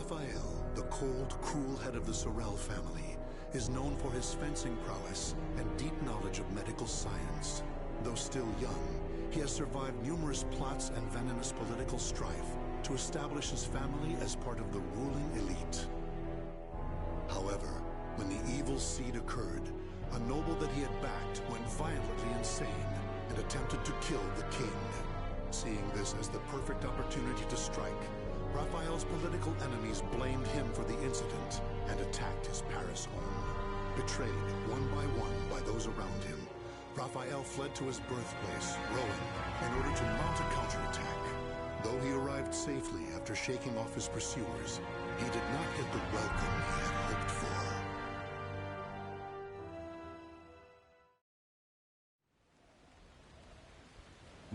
Raphael, the cold, cruel head of the Sorel family, is known for his fencing prowess and deep knowledge of medical science. Though still young, he has survived numerous plots and venomous political strife to establish his family as part of the ruling elite. However, when the evil seed occurred, a noble that he had backed went violently insane and attempted to kill the king. Seeing this as the perfect opportunity to strike, Raphael's political enemies blamed him for the incident and attacked his Paris home. Betrayed one by those around him, Raphael fled to his birthplace, Rome, in order to mount a counterattack. Though he arrived safely after shaking off his pursuers, he did not get the welcome he had hoped for.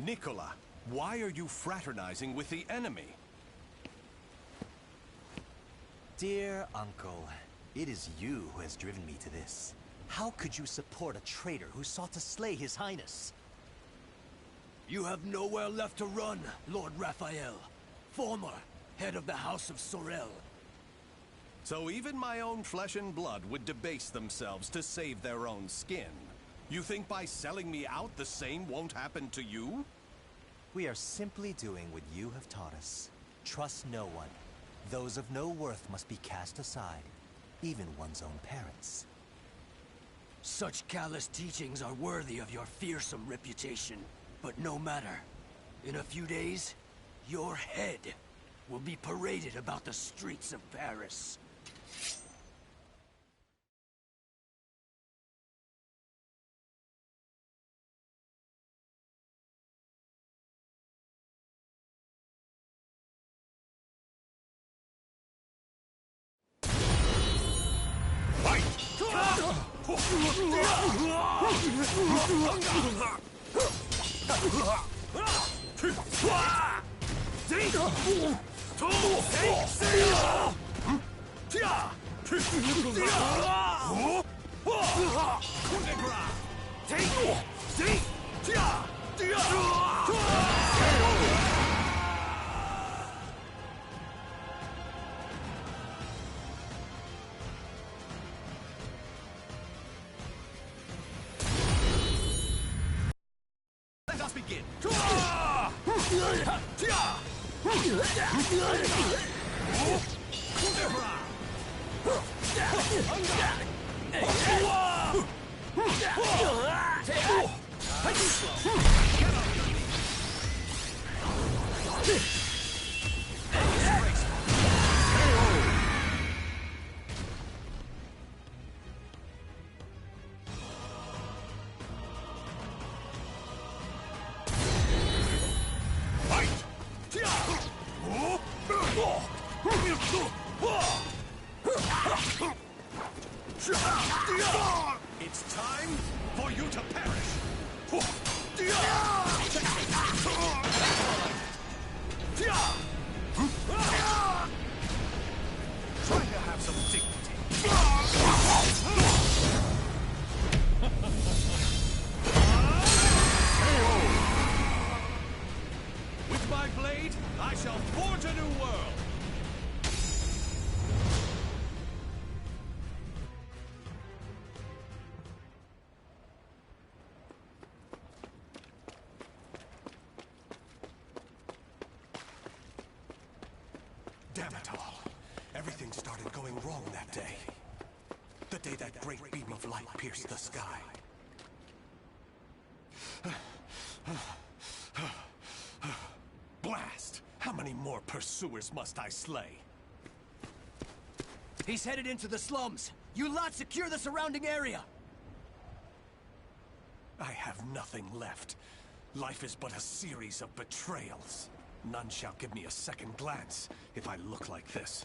Nicola, why are you fraternizing with the enemy? Dear uncle, it is you who has driven me to this. How could you support a traitor who sought to slay His Highness? You have nowhere left to run, Lord Raphael, former head of the House of Sorel. So even my own flesh and blood would debase themselves to save their own skin. You think by selling me out the same won't happen to you? We are simply doing what you have taught us. Trust no one. Those of no worth must be cast aside, even one's own parents. Such callous teachings are worthy of your fearsome reputation. But no matter. In a few days, your head will be paraded about the streets of Paris. Let us begin. It's time for you to perish. Try to have some dignity. With my blade, I shall forge a new world. Damn it all. Everything started going wrong that day. The day that great beam of light pierced the sky. Blast! How many more pursuers must I slay? He's headed into the slums. You lot secure the surrounding area. I have nothing left. Life is but a series of betrayals. None shall give me a second glance if I look like this.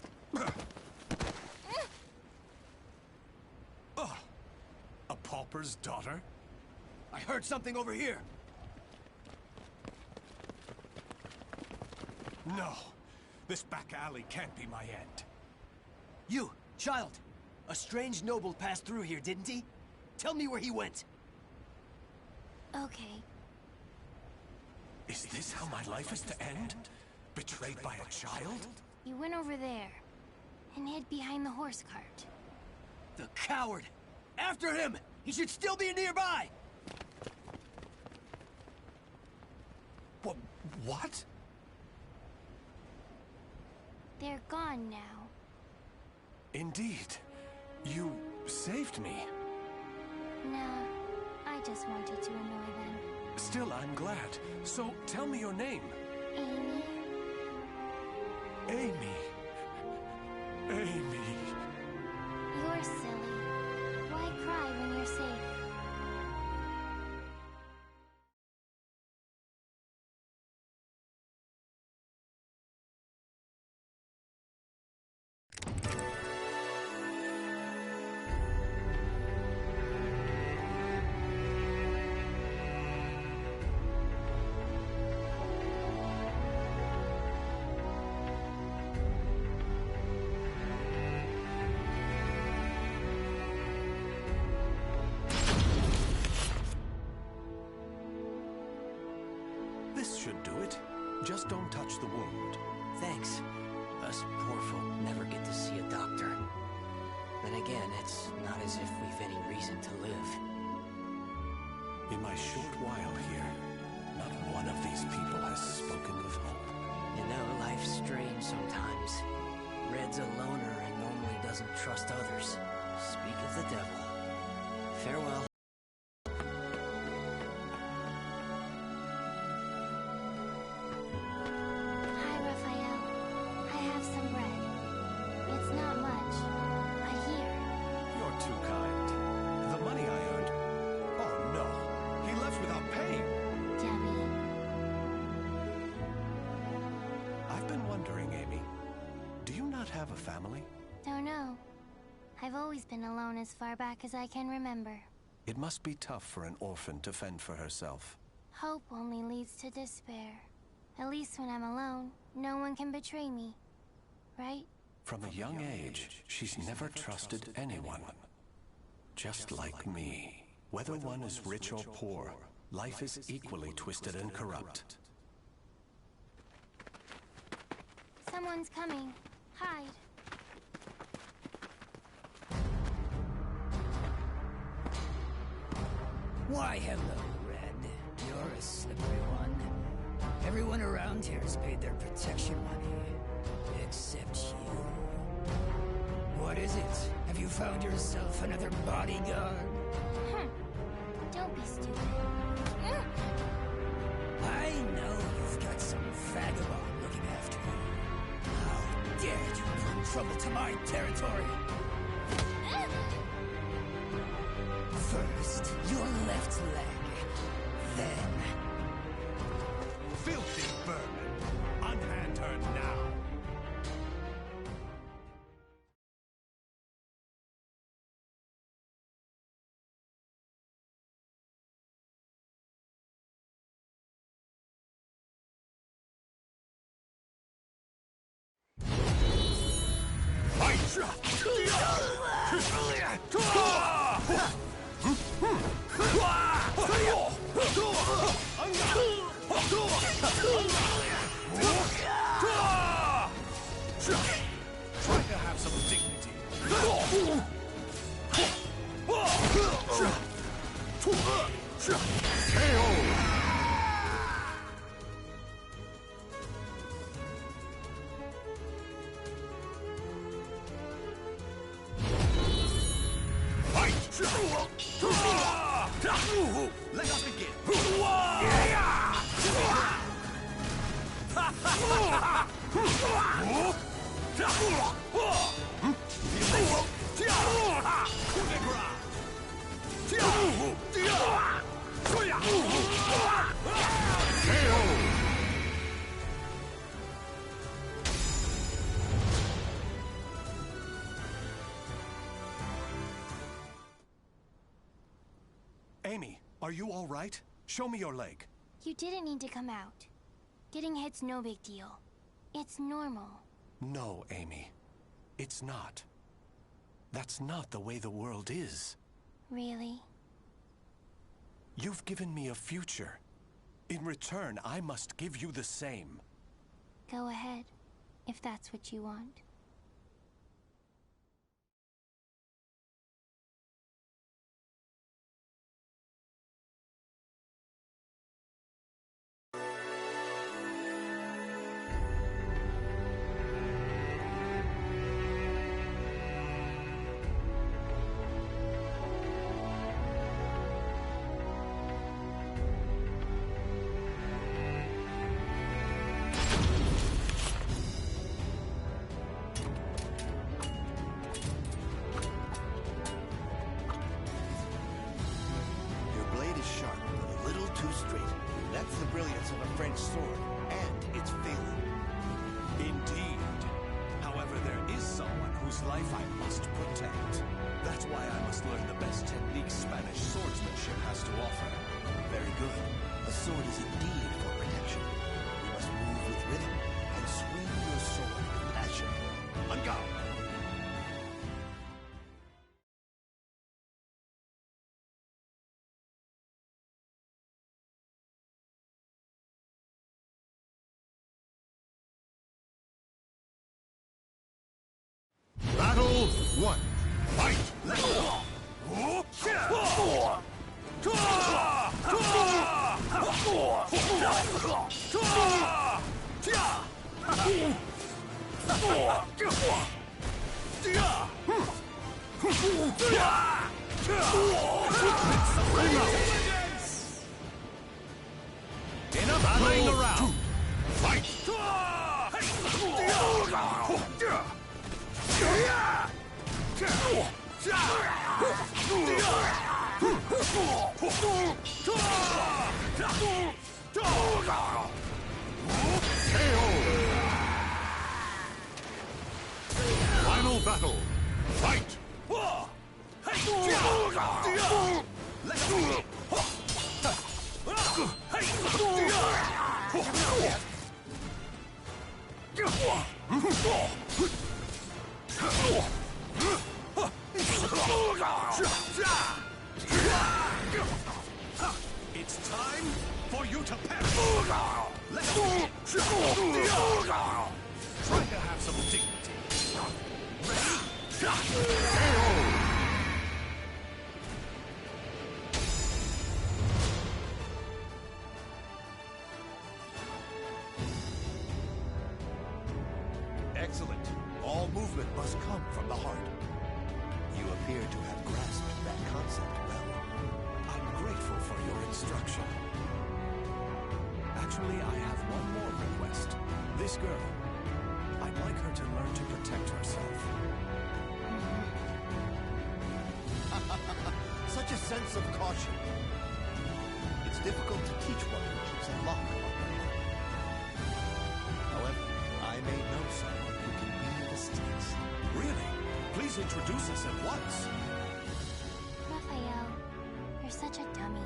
A pauper's daughter? I heard something over here. No. This back alley can't be my end. You, child. A strange noble passed through here, didn't he? Tell me where he went. Okay. Is this how my life is to end? Betrayed by a child? You went over there. and hid behind the horse cart. The coward! After him! He should still be nearby! What? They're gone now. Indeed. You saved me. Nah, I just wanted to annoy them. Still, I'm glad. So, tell me your name. Amy? Amy. Amy. You're silly. Why cry when you're safe? This should do it. Just don't touch the wound. Thanks. Us poor folk never get to see a doctor. Then again, it's not as if we've any reason to live. In my short while here, not one of these people has spoken of hope. You know, life's strange sometimes. Red's a loner and normally doesn't trust others. Speak of the devil. Farewell. Hi, Raphael. I have some bread. It's not much, but here. You're too kind. The money I earned... Oh no, he left without paying. Dummy. I've been wondering, Amy. Do you not have a family? Don't know. I've always been alone as far back as I can remember. It must be tough for an orphan to fend for herself. Hope only leads to despair. At least when I'm alone, no one can betray me. Right? From a young age, she's never trusted anyone. Just like me. Whether one is rich or poor, life is equally twisted and corrupt. Someone's coming. Hide. Why, hello, Red. You're a slippery one. Everyone around here has paid their protection money. Except you. What is it? Have you found yourself another bodyguard? Don't be stupid. I know you've got some vagabond looking after you. How dare you bring trouble to my territory? First, your left leg. Then... Filthy vermin! Unhand her now! Try to have some dignity. Let us begin. Amy, are you all right? Show me your leg. You didn't need to come out. Getting hit's no big deal. It's normal. No, Amy. It's not. That's not the way the world is. Really? You've given me a future. In return, I must give you the same. Go ahead, if that's what you want. life I must protect. That's why I must learn the best techniques Spanish swordsmanship has to offer. Very good. A sword is indeed for protection. You must move with rhythm and swing your sword with passion. On guard! Battle 1. Fight! In a battle around! Fight! Final battle. Fight! It's time for you to perish! Try to have some dignity. Excellent. All movement must come from the heart. You appear to have grasped that concept well. I'm grateful for your instruction. Actually, I have one more request. This girl, I'd like her to learn to protect herself. Such a sense of caution. It's difficult to teach one which is unlocked on the heart. However, I may know someone who can be of assistance. Really? Please introduce us at once. Raphael, you're such a dummy.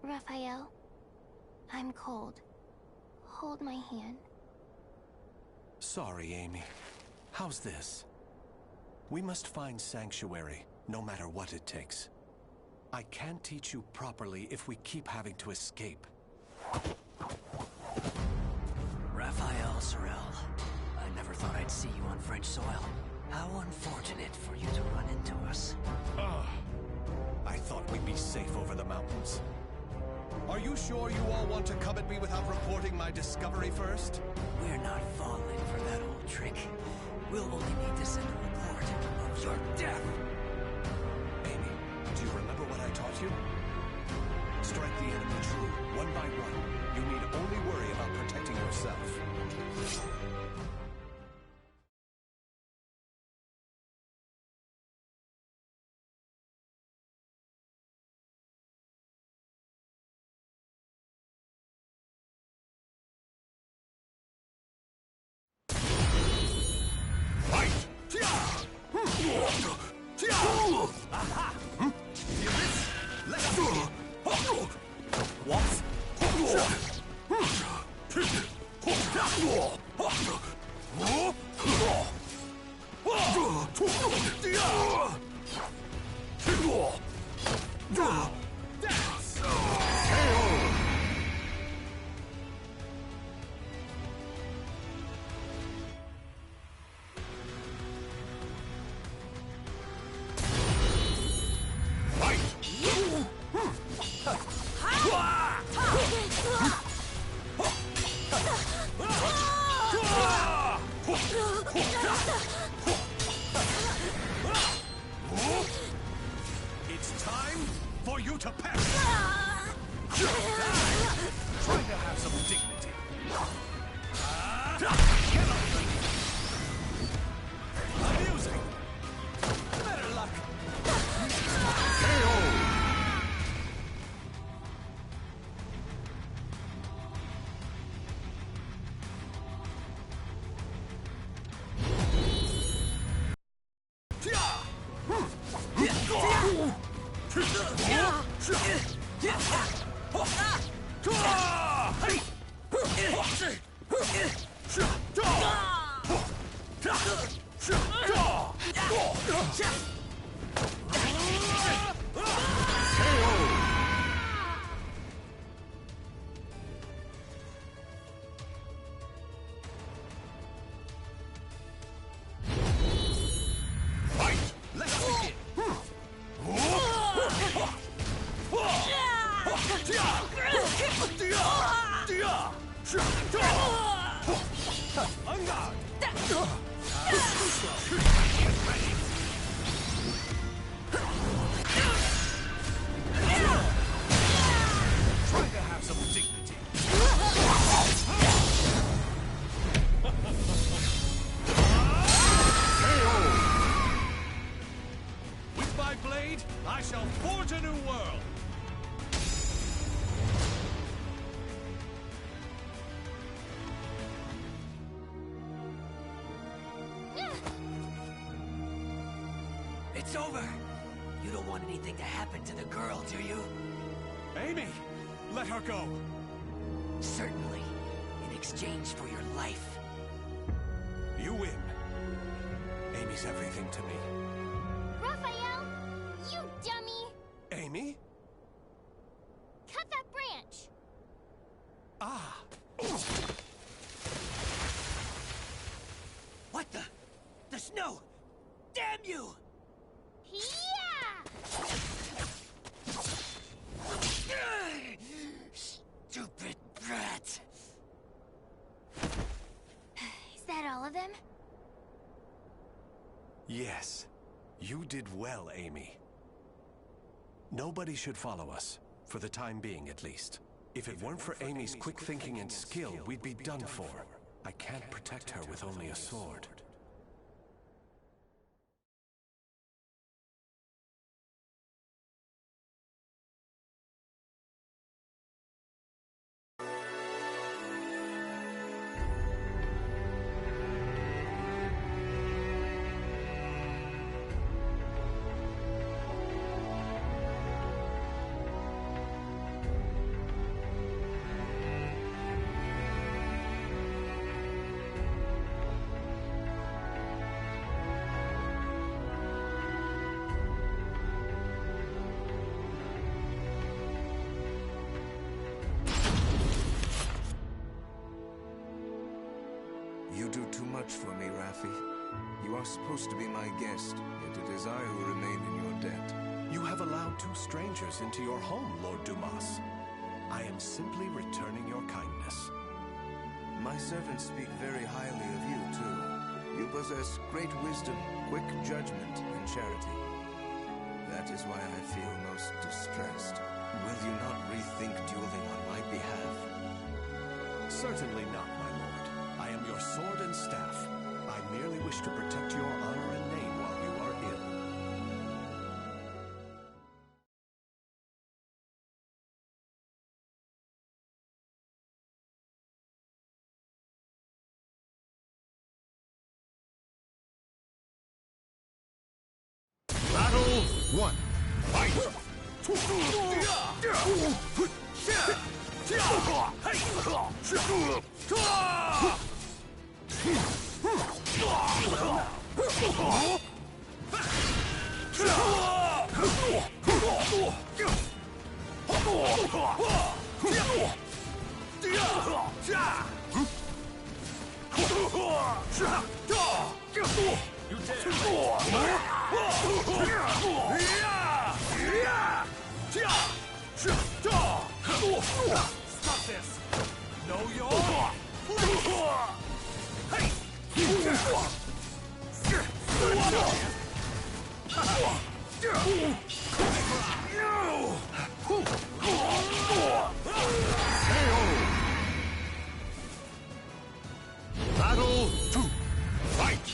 Raphael, I'm cold. Hold my hand. Sorry, Amy. How's this? We must find sanctuary, no matter what it takes. I can't teach you properly if we keep having to escape. Raphael, Sorel. I never thought I'd see you on French soil. How unfortunate for you to run into us. I thought we'd be safe over the mountains. Are you sure you all want to come at me without reporting my discovery first? We're not falling for that old trick. We'll only need to send a report of your death. Amy, do you remember what I taught you? Strike the enemy true, one by one. You need only worry about protecting yourself. I shall forge a new world! It's over! You don't want anything to happen to the girl, do you? Amy! Let her go! Certainly. In exchange for your life. You win. Amy's everything to me. Raphael! You dummy! Amy? Cut that branch! Ah! What the? The snow! Damn you! Yeah! Stupid brat! Is that all of them? Yes. You did well, Amy. Nobody should follow us, for the time being at least. If it weren't for Amy's quick thinking and skill, we'd be done for. I can't protect her with only a sword. You do too much for me, Raphi. You are supposed to be my guest, yet it is I who remain in your debt. You have allowed two strangers into your home, Lord Dumas. I am simply returning your kindness. My servants speak very highly of you, too. You possess great wisdom, quick judgment, and charity. That is why I feel most distressed. Will you not rethink dueling on my behalf? Certainly not, my lord. I am your sword and staff. I merely wish to protect your honor and name while you are ill. Battle 1. Fight! You dare! Stop this! Know your... Battle 2. Fight!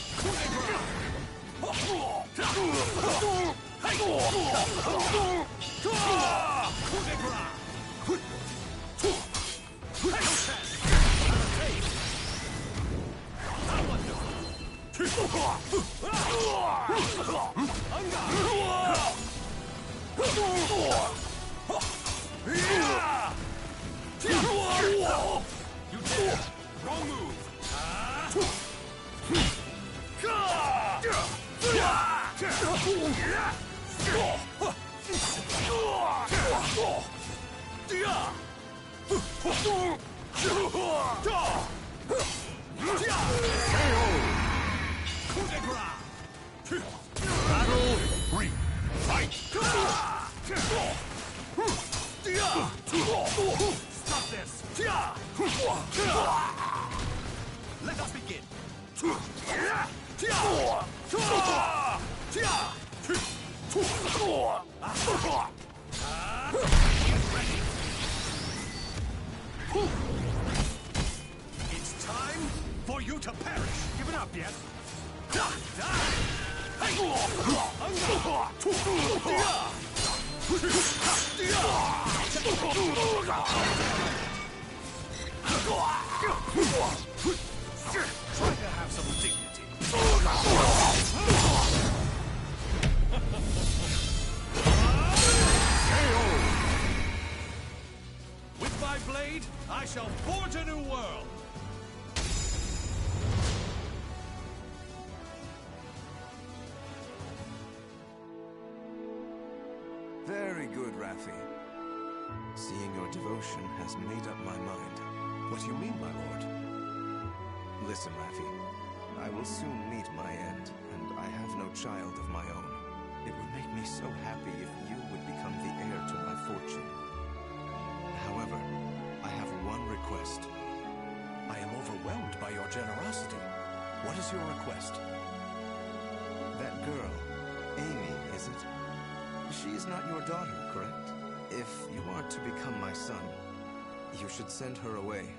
Battle 3. Fight! Stop this! Let us begin! It's time for you to perish! Give it up yet? Try to have some dignity. With my blade, I shall forge a new world. Very good, Raphael. Seeing your devotion has made up my mind. What do you mean, my lord? Listen, Raphael. I will soon meet my end, and I have no child of my own. It would make me so happy if you would become the heir to my fortune. However, I have one request. I am overwhelmed by your generosity. What is your request? That girl, Amy, is it? She is not your daughter, correct? If you are to become my son, you should send her away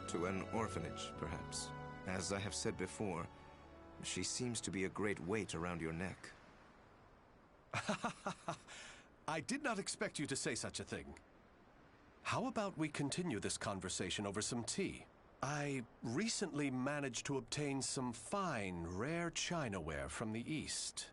to an orphanage, perhaps. As I have said before, she seems to be a great weight around your neck. I did not expect you to say such a thing. How about we continue this conversation over some tea? I recently managed to obtain some fine, rare chinaware from the East.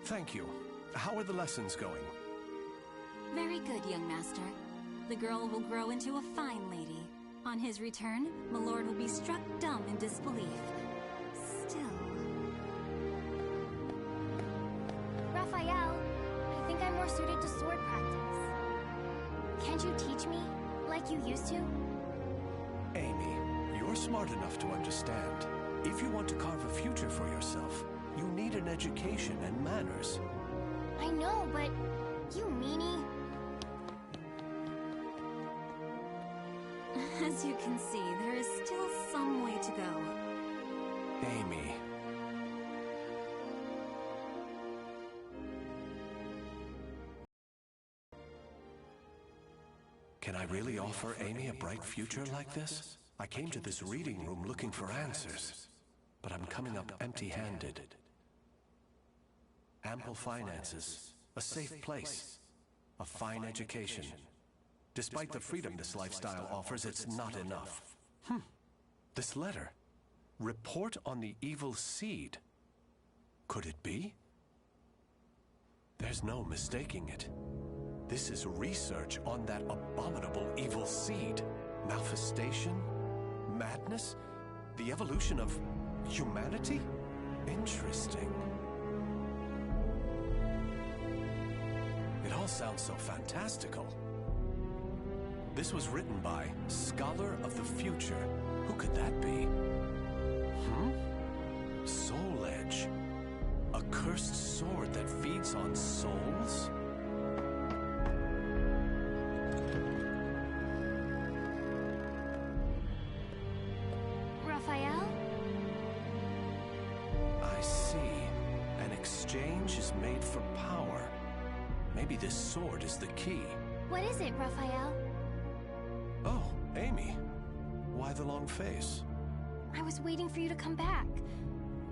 Thank you. How are the lessons going? Very good, young master. The girl will grow into a fine lady. On his return, my lord will be struck dumb in disbelief. Still... Raphael, I think I'm more suited to sword practice. Can't you teach me, like you used to? Amy, you're smart enough to understand. If you want to carve a future for yourself, you need an education and manners. I know, but you meanie. As you can see, there is still some way to go. Amy. Can I really offer Amy a bright future like this? I came to this reading room looking for answers, but I'm coming up empty-handed. Ample finances, a safe place, a fine education. Despite the freedom this lifestyle offers, it's not enough. This letter. Report on the evil seed. Could it be? There's no mistaking it. This is research on that abominable evil seed. Malfestation? Madness? The evolution of humanity? Interesting. It all sounds so fantastical. This was written by Scholar of the Future. Who could that be? Soul Edge. A cursed sword that feeds on souls? Raphael? I see. An exchange is made for power. Maybe this sword is the key. What is it, Raphael? Oh, Amy. Why, a long face. I was waiting for you to come back.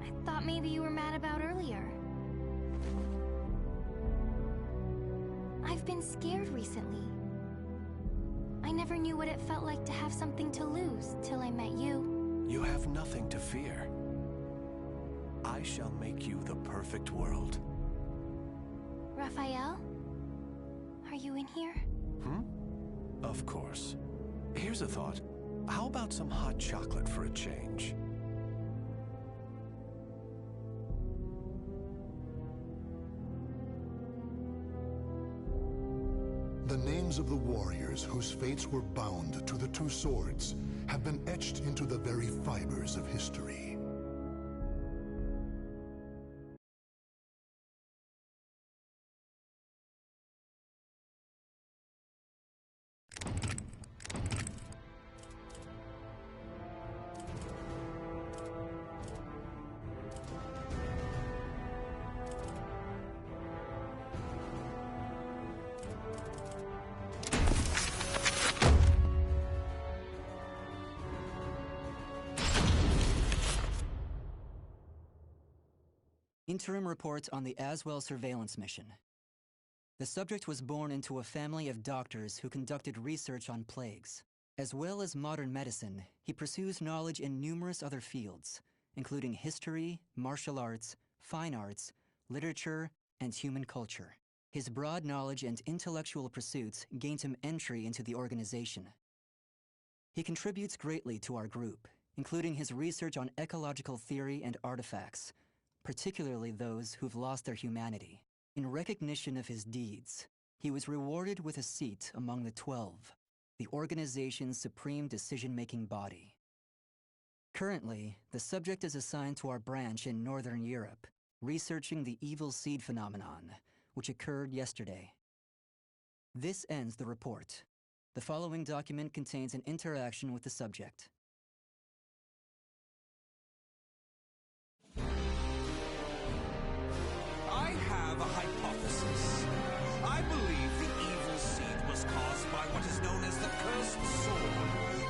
I thought maybe you were mad about earlier. I've been scared recently. I never knew what it felt like to have something to lose till I met you. You have nothing to fear. I shall make you the perfect world. Raphael? Are you in here? Of course. Here's a thought. How about some hot chocolate for a change? The names of the warriors whose fates were bound to the two swords have been etched into the very fibers of history. Interim report on the Azwel surveillance mission. The subject was born into a family of doctors who conducted research on plagues. As well as modern medicine, he pursues knowledge in numerous other fields, including history, martial arts, fine arts, literature, and human culture. His broad knowledge and intellectual pursuits gained him entry into the organization. He contributes greatly to our group, including his research on ecological theory and artifacts, particularly those who've lost their humanity. In recognition of his deeds, he was rewarded with a seat among the 12, the organization's supreme decision-making body. Currently, the subject is assigned to our branch in Northern Europe, researching the evil seed phenomenon, which occurred yesterday. This ends the report. The following document contains an interaction with the subject. I have a hypothesis. I believe the evil seed was caused by what is known as the cursed sword,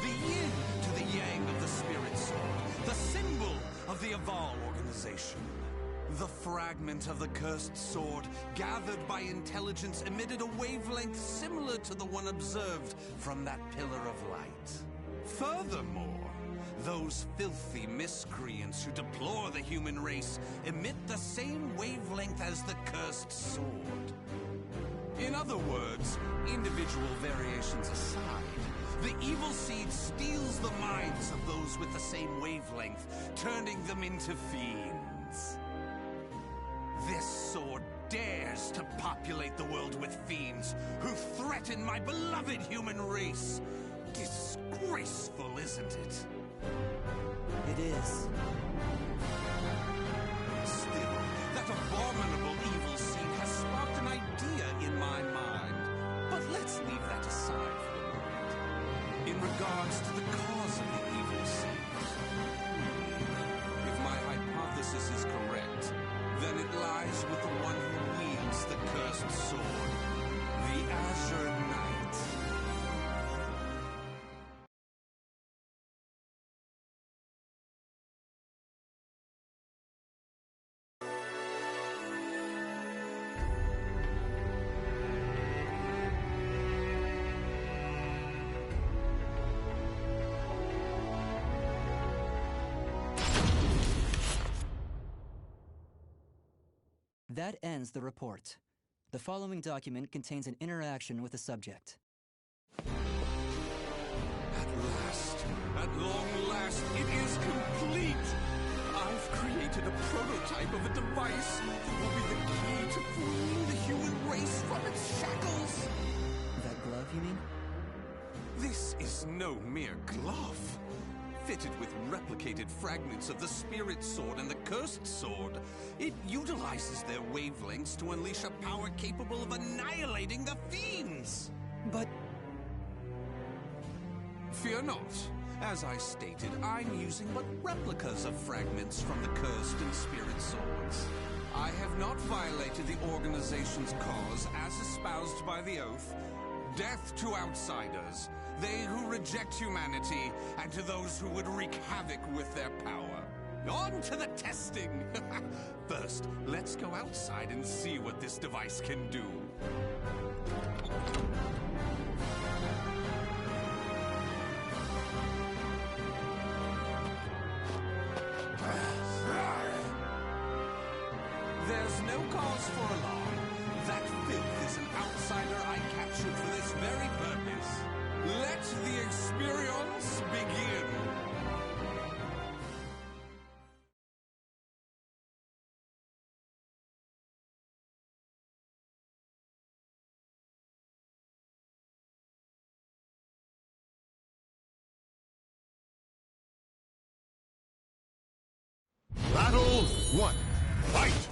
the yin to the yang of the spirit sword, the symbol of the Azwel organization. The fragment of the cursed sword, gathered by intelligence, emitted a wavelength similar to the one observed from that pillar of light. Furthermore, those filthy miscreants who deplore the human race emit the same wavelength as the cursed sword. In other words, individual variations aside, the evil seed steals the minds of those with the same wavelength, turning them into fiends. This sword dares to populate the world with fiends who threaten my beloved human race. Disgraceful, isn't it? It is. Still, that abominable evil seed has sparked an idea in my mind. But let's leave that aside for a moment. In regards to the cause of the evil seed, if my hypothesis is correct, then it lies with the one who wields the cursed sword, the Azure Knight. That ends the report. The following document contains an interaction with the subject. At long last, it is complete! I've created a prototype of a device that will be the key to freeing the human race from its shackles! That glove, you mean? This is no mere glove. Fitted with replicated fragments of the spirit sword and the cursed sword, it utilizes their wavelengths to unleash a power capable of annihilating the fiends! But... Fear not. As I stated, I'm using but replicas of fragments from the cursed and spirit swords. I have not violated the organization's cause as espoused by the oath, Death to outsiders, they who reject humanity, and to those who would wreak havoc with their power. On to the testing! First, let's go outside and see what this device can do. There's no cause for alarm. That filth is an outsider I captured for this very purpose. Let the experience begin. Battle 1. Fight!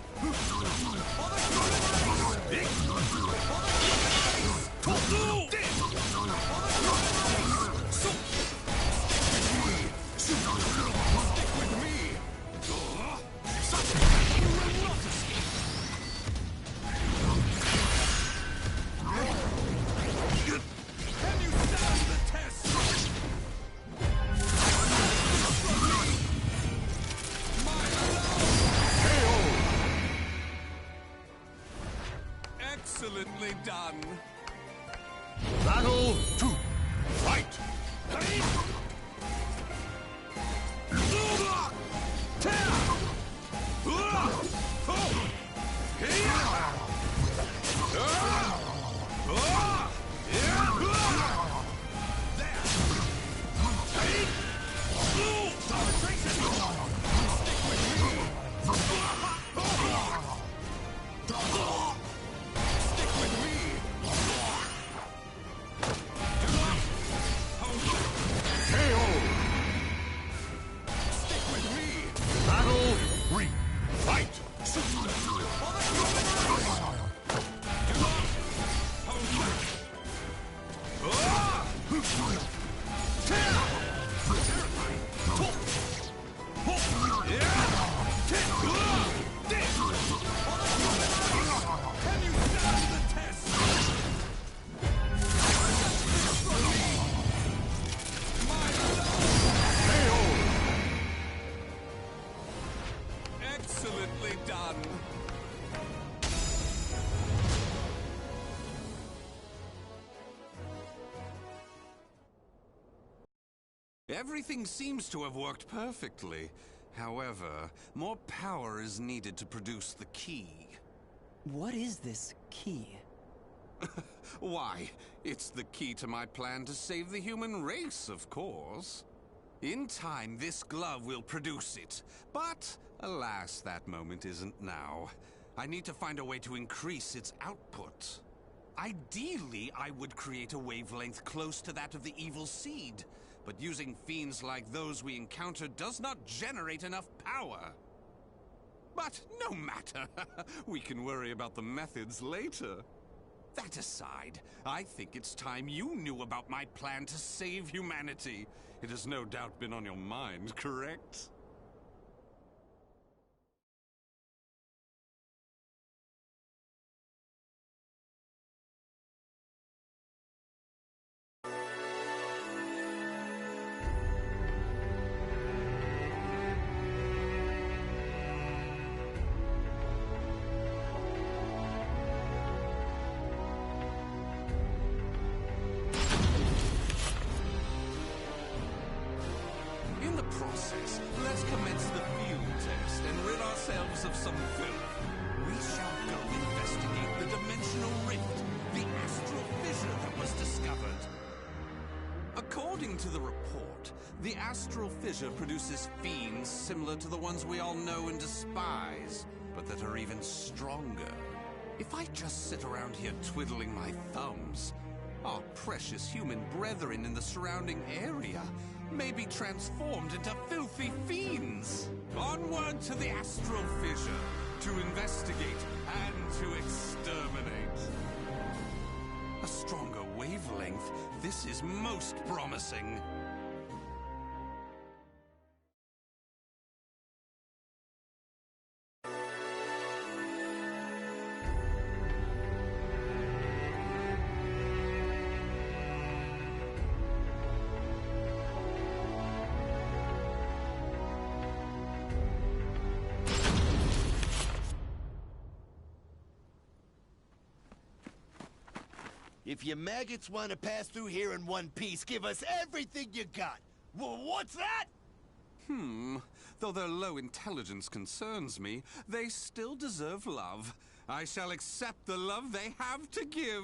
Excellently done. Battle 2. Fight! Excellently done. Everything seems to have worked perfectly. However, more power is needed to produce the key. What is this key? Why, it's the key to my plan to save the human race, of course. In time, this glove will produce it. But, alas, that moment isn't now. I need to find a way to increase its output. Ideally, I would create a wavelength close to that of the evil seed. But using fiends like those we encountered does not generate enough power. But no matter. We can worry about the methods later. That aside, I think it's time you knew about my plan to save humanity. It has no doubt been on your mind, correct? In the process, let's commence the field test and rid ourselves of some filth. We shall go investigate the dimensional rift, the astral fissure that was discovered. According to the report, the astral fissure produces fiends similar to the ones we all know and despise, but that are even stronger. If I just sit around here twiddling my thumbs, our precious human brethren in the surrounding area may be transformed into filthy fiends. Onward to the astral fissure, to investigate and to exterminate. A stronger wavelength, this is most promising. If you maggots want to pass through here in one piece, give us everything you got. Well, what's that? Though their low intelligence concerns me, they still deserve love. I shall accept the love they have to give.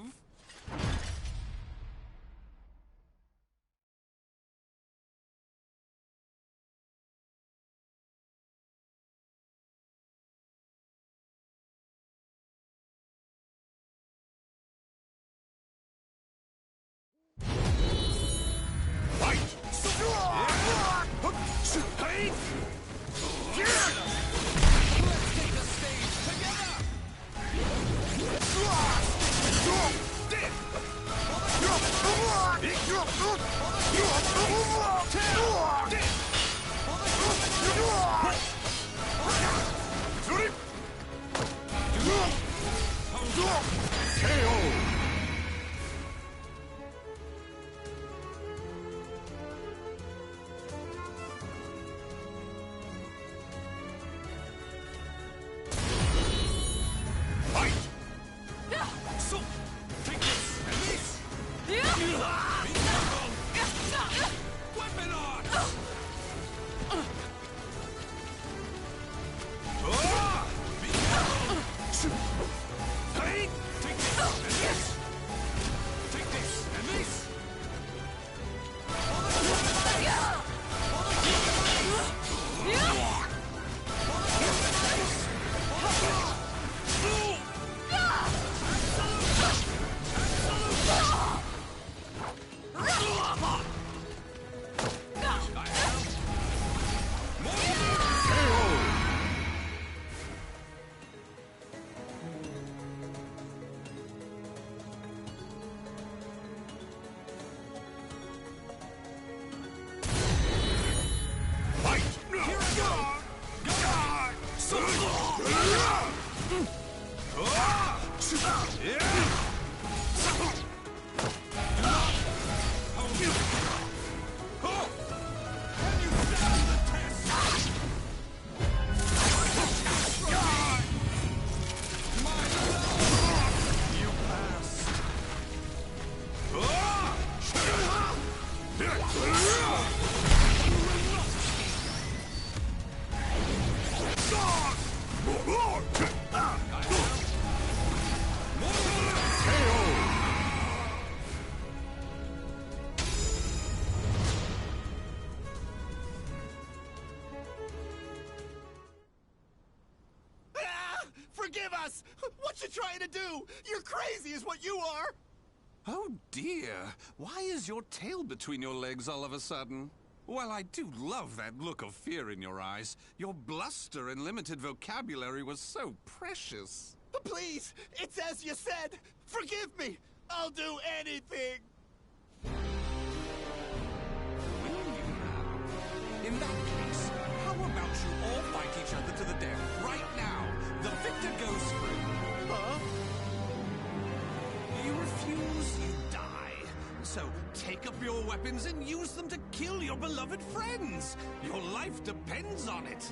Forgive us! What you trying to do? You're crazy is what you are! Oh dear, why is your tail between your legs all of a sudden? Well, I do love that look of fear in your eyes. Your bluster and limited vocabulary was so precious. Please, it's as you said! Forgive me! I'll do anything! Will you now? In that case, how about you all fight each other to the death right now? The victor goes free. Huh? You refuse, you die. So take up your weapons and use them to kill your beloved friends. Your life depends on it.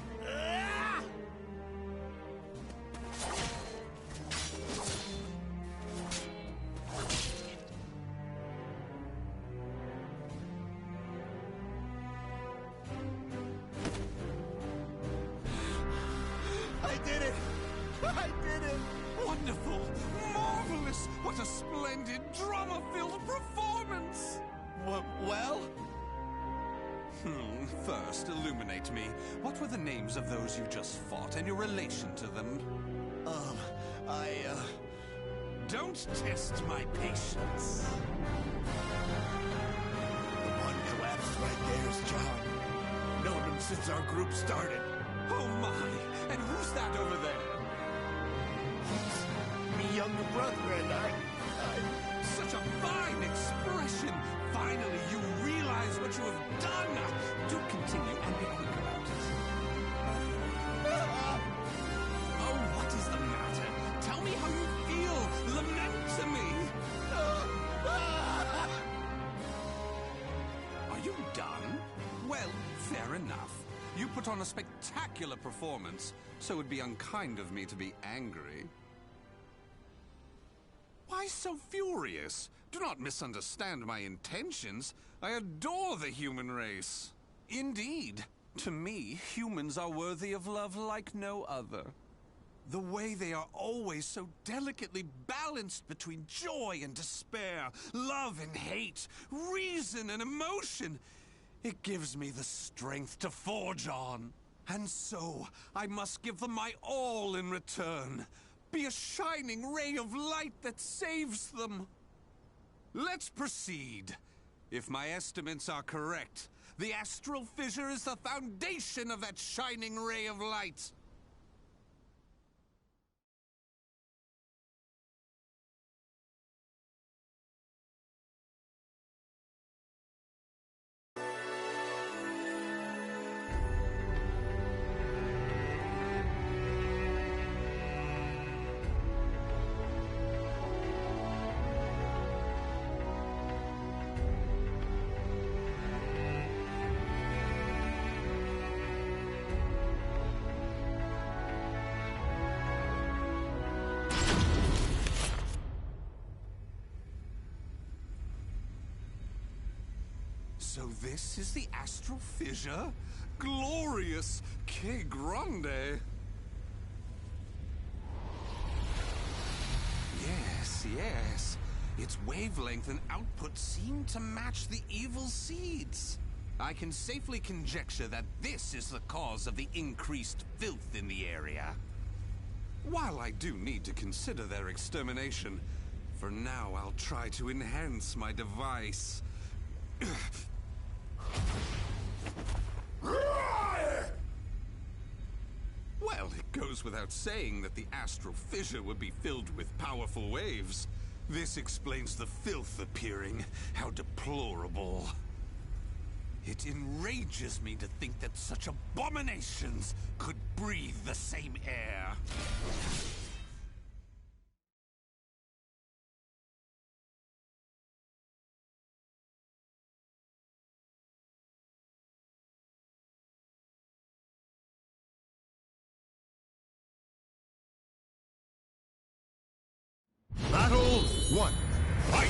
I did it! I did it! Wonderful! Marvelous! What a splendid, drama-filled performance! Well? First, illuminate me. What were the names of those you just fought and your relation to them? Don't test my patience. The one collapsed right there's John. Known him since our group started. Oh my! And who's that over there? He's me younger brother, and I... Such a fine expression! Finally, you realize what you have done! Do continue and be quick about it. Oh, what is the matter? Tell me how you feel! Lament to me! Are you done? Well, fair enough. You put on a spectacular performance, so it would be unkind of me to be angry. Why so furious? Do not misunderstand my intentions. I adore the human race. Indeed, to me, humans are worthy of love like no other. The way they are always so delicately balanced between joy and despair, love and hate, reason and emotion, it gives me the strength to forge on. And so, I must give them my all in return. Be a shining ray of light that saves them. Let's proceed. If my estimates are correct, the astral fissure is the foundation of that shining ray of light. So this is the astral fissure? Glorious! Que grande! Yes. Its wavelength and output seem to match the evil seeds. I can safely conjecture that this is the cause of the increased filth in the area. While I do need to consider their extermination, for now I'll try to enhance my device. Well, it goes without saying that the astral fissure would be filled with powerful waves. This explains the filth appearing. How deplorable. It enrages me to think that such abominations could breathe the same air. Battle 1. Fight!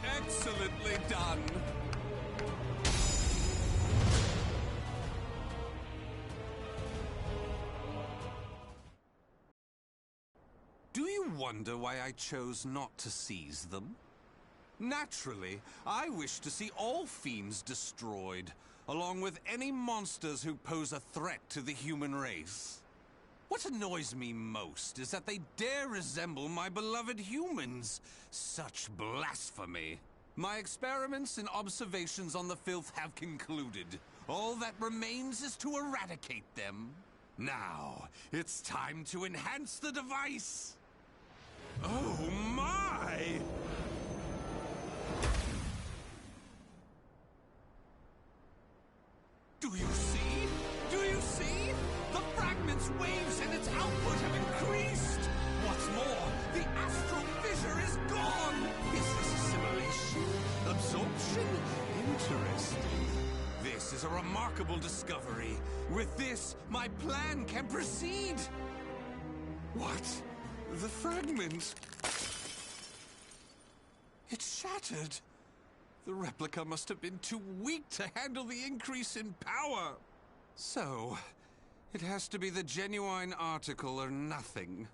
Excellently done. Do you wonder why I chose not to seize them? Naturally, I wish to see all fiends destroyed, along with any monsters who pose a threat to the human race. What annoys me most is that they dare resemble my beloved humans. Such blasphemy. My experiments and observations on the filth have concluded. All that remains is to eradicate them. Now, it's time to enhance the device. Oh my! Do you see? Do you see? The fragment's waves and its output have increased! What's more, the astral fissure is gone! Is this assimilation? Absorption? Interesting. This is a remarkable discovery. With this, my plan can proceed. What? The fragment? It shattered. The replica must have been too weak to handle the increase in power. So, it has to be the genuine article or nothing.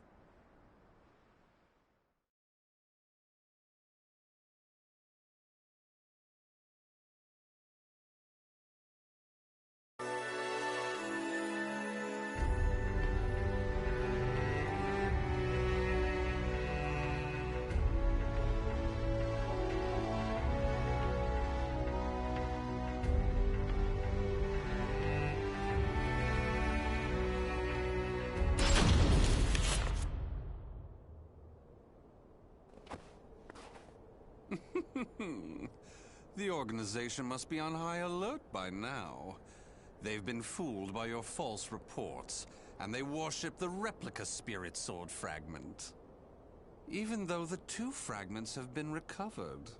The organization must be on high alert by now. They've been fooled by your false reports, and they worship the replica spirit sword fragment. Even though the two fragments have been recovered.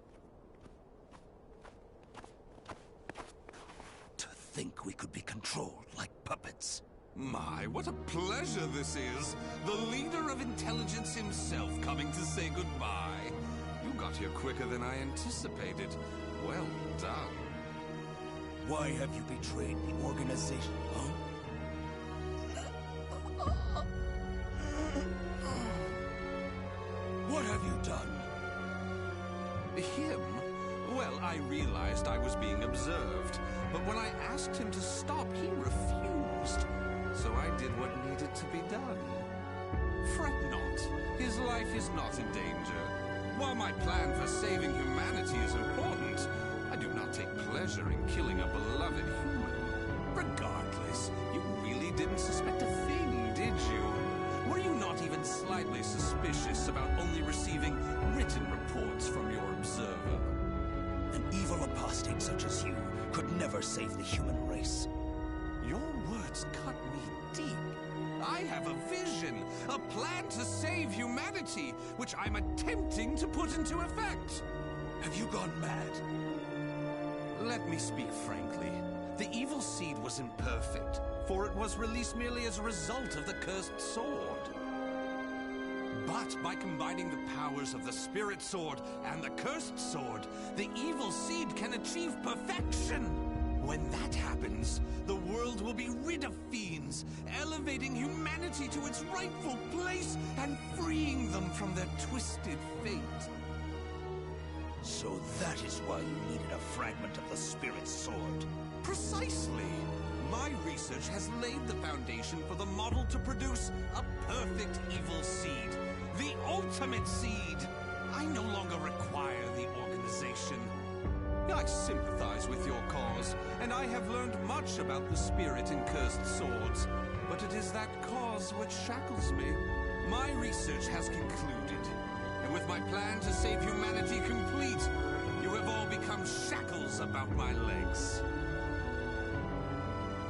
To think we could be controlled like puppets. My, what a pleasure this is! The leader of intelligence himself coming to say goodbye. You got here quicker than I anticipated. Well done. Why have you betrayed the organization, huh? What have you done? Him? Well, I realized I was being observed, but when I asked him to stop, he refused. So I did what needed to be done. Fret not. His life is not in danger. While my plan for saving humanity is important, I do not take pleasure in killing a beloved human. Regardless, you really didn't suspect a thing, did you? Were you not even slightly suspicious about only receiving written reports from your observer? An evil apostate such as you could never save the human race. Your words cut me deep. I have a vision, a plan to save humanity, which I'm attempting to put into effect. Have you gone mad? Let me speak frankly. The evil seed was imperfect, for it was released merely as a result of the cursed sword. But by combining the powers of the spirit sword and the cursed sword, the evil seed can achieve perfection. When that happens, the world will be rid of fiends, elevating humanity to its rightful place and freeing them from their twisted fate. So that is why you needed a fragment of the spirit sword. Precisely. My research has laid the foundation for the model to produce a perfect evil seed. The ultimate seed. I no longer require the organization. I sympathize with your cause, and I have learned much about the spirit in cursed swords. But it is that cause which shackles me. My research has concluded, and with my plan to save humanity complete, you have all become shackles about my legs.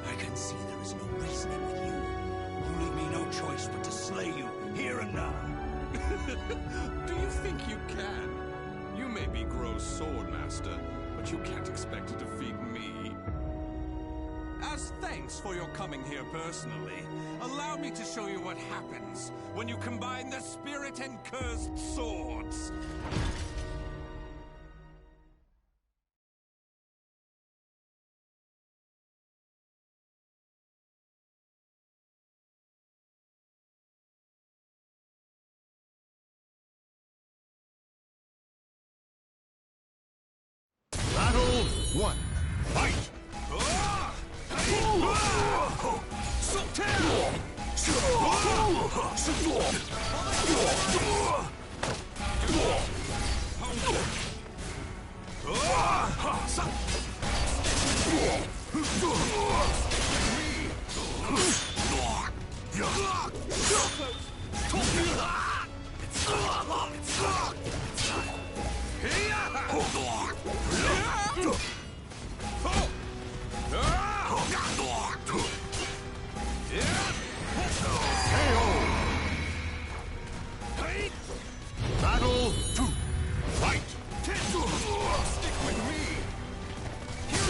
I can see there is no reasoning with you. You leave me no choice but to slay you, here and now. Do you think you can? You may be Gro's swordmaster, but you can't expect to defeat me. As thanks for your coming here personally, allow me to show you what happens when you combine the spirit and cursed swords. Battle 1. Fight! Battle 2. Fight! Stick with me! Here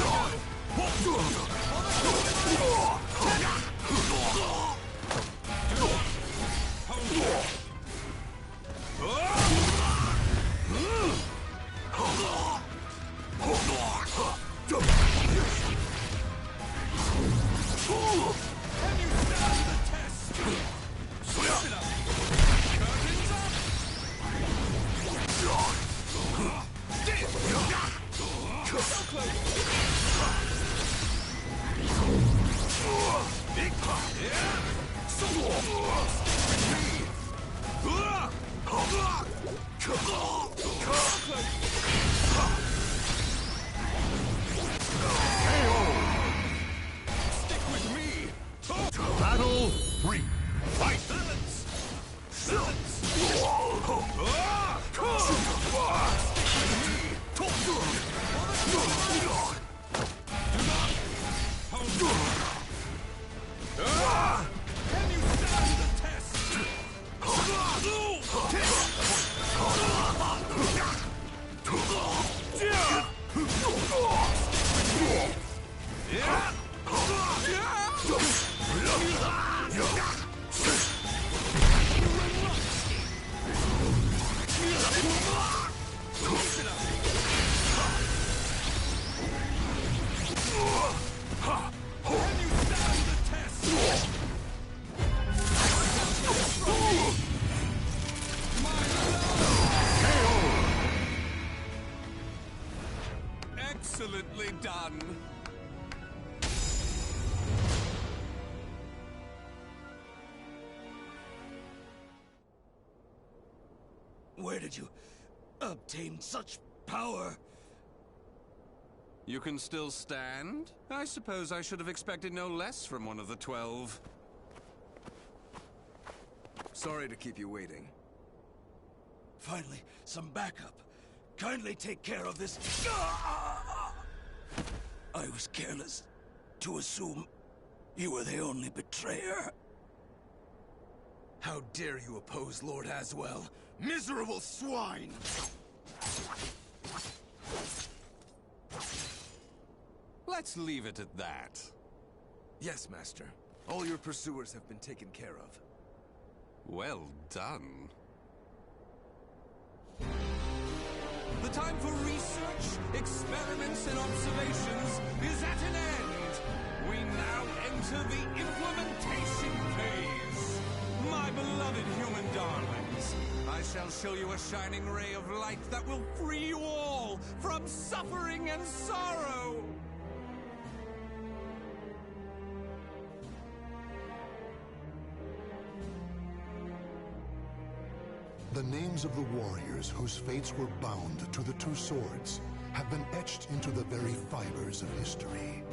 Stick with me! Battle 3. Fight! Balance! Balance! Can you stand the test? Excellently done. Where did you obtain such power? You can still stand? I suppose I should have expected no less from one of the 12. Sorry to keep you waiting. Finally, some backup. Kindly take care of this. I was careless to assume you were the only betrayer. How dare you oppose Lord Azwel? Miserable swine! Let's leave it at that. Yes, Master. All your pursuers have been taken care of. Well done. The time for research, experiments, and observations is at an end. We now enter the implementation phase. My beloved human darlings, I shall show you a shining ray of light that will free you all from suffering and sorrow. The names of the warriors whose fates were bound to the two swords have been etched into the very fibers of history.